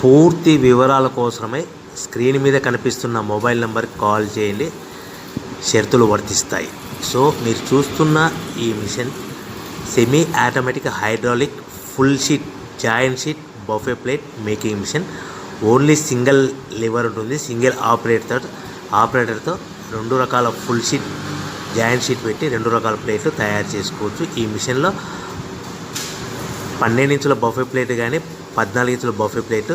పూర్తి వివరాల కోసమై స్క్రీన్ మీద కనిపిస్తున్న మొబైల్ నెంబర్కి కాల్ చేయండి. షరతులు వర్తిస్తాయి. సో మీరు చూస్తున్న ఈ machine semi automatic hydraulic full sheet joint sheet buffet plate making machine. Only single lever ఉంటుంది. సింగిల్ ఆపరేటర్తో 2 రకాల ఫుల్ షీట్ జాయింట్ షీట్ పెట్టి 2 రకాల ప్లేట్లు తయారు చేసుకోవచ్చు. ఈ మిషన్లో 12 ఇంచుల బఫే ప్లేట్ కానీ 14 ఇంచుల బఫే ప్లేట్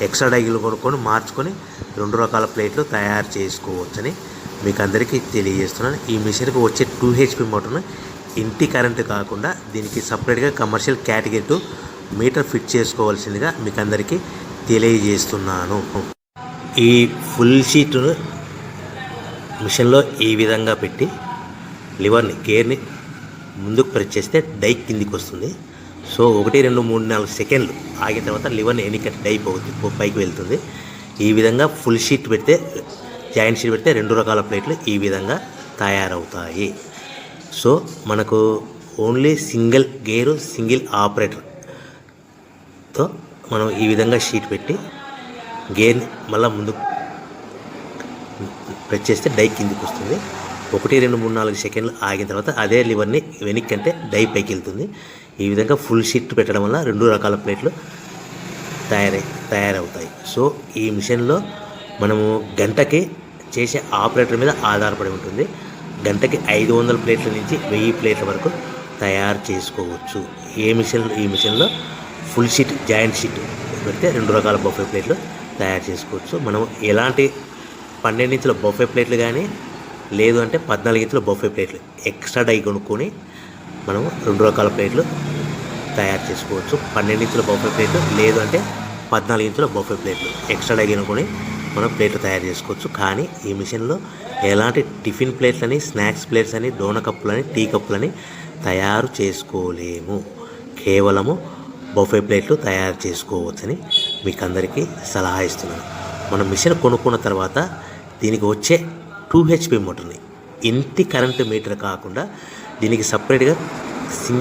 ఎక్స్ట్రా డైలు కొనుక్కొని మార్చుకొని 2 రకాల ప్లేట్లు తయారు చేసుకోవచ్చని మీకు అందరికీ తెలియజేస్తున్నాను. ఈ మిషన్కి వచ్చే 2 HP మోటార్ను ఇంటి కరెంటు కాకుండా దీనికి సపరేట్గా కమర్షియల్ కేటగిరీ 2 మీటర్ ఫిట్ చేసుకోవాల్సిందిగా మీకు అందరికీ తెలియజేస్తున్నాను. ఈ ఫుల్ షీట్ను మిషన్లో ఈ విధంగా పెట్టి లివర్ని గేర్ని ముందుకు ప్రెస్ చేస్తే డై కిందికి వస్తుంది. సో 1 2 3 4 సెకండ్లు ఆగిన తర్వాత లివర్ని ఎన్నికట్ డై పైకి వెళ్తుంది. ఈ విధంగా ఫుల్ షీట్ పెడితే జాయింట్ షీట్ పెడితే 2 రకాల ప్లేట్లు ఈ విధంగా తయారవుతాయి. సో మనకు ఓన్లీ సింగిల్ గేరు సింగిల్ ఆపరేటర్తో మనం ఈ విధంగా షీట్ పెట్టి గేర్ని మళ్ళీ ముందుకు ప్రెస్ చేస్తే డై కిందికి వస్తుంది. 1 2 3 4 సెకండ్లు ఆగిన తర్వాత అదే లివర్ని వెనక్కి అంటే డై పైకి వెళ్తుంది. ఈ విధంగా ఫుల్ షీట్ పెట్టడం వల్ల 2 రకాల ప్లేట్లు తయారవుతాయి. సో ఈ మిషన్లో మనము గంటకి చేసే ఆపరేటర్ మీద ఆధారపడి ఉంటుంది. గంటకి 500 ప్లేట్ల నుంచి 1000 ప్లేట్ల వరకు తయారు చేసుకోవచ్చు. ఈ మిషన్లో ఫుల్ షీట్ జాయింట్ షీట్ పెడితే 2 రకాల బఫే ప్లేట్లు తయారు చేసుకోవచ్చు. మనం ఎలాంటి 12 ఇంచుల బఫే ప్లేట్లు కానీ లేదు అంటే 14 ఇంచుల బఫే ప్లేట్లు ఎక్స్ట్రా డై కొనుక్కొని మనం 2 రకాల ప్లేట్లు తయారు చేసుకోవచ్చు. 12 ఇంచుల బఫే ప్లేట్లు లేదు అంటే 14 ఇంచుల బఫే ప్లేట్లు ఎక్స్ట్రా డై కొనుక్కొని మనం ప్లేట్లు తయారు చేసుకోవచ్చు. కానీ ఈ మిషన్లో ఎలాంటి టిఫిన్ ప్లేట్లని స్నాక్స్ ప్లేట్స్ అని డోన కప్పులని టీ కప్పులని తయారు చేసుకోలేము. కేవలము బఫే ప్లేట్లు తయారు చేసుకోవచ్చని మీకు అందరికీ సలహా ఇస్తున్నాను. మనం మిషన్ కొనుక్కున్న తర్వాత దీనికి వచ్చే 2 HP మోటార్ని ఇంటి కరెంటు మీటర్ కాకుండా దీనికి సపరేట్గా సింగిల్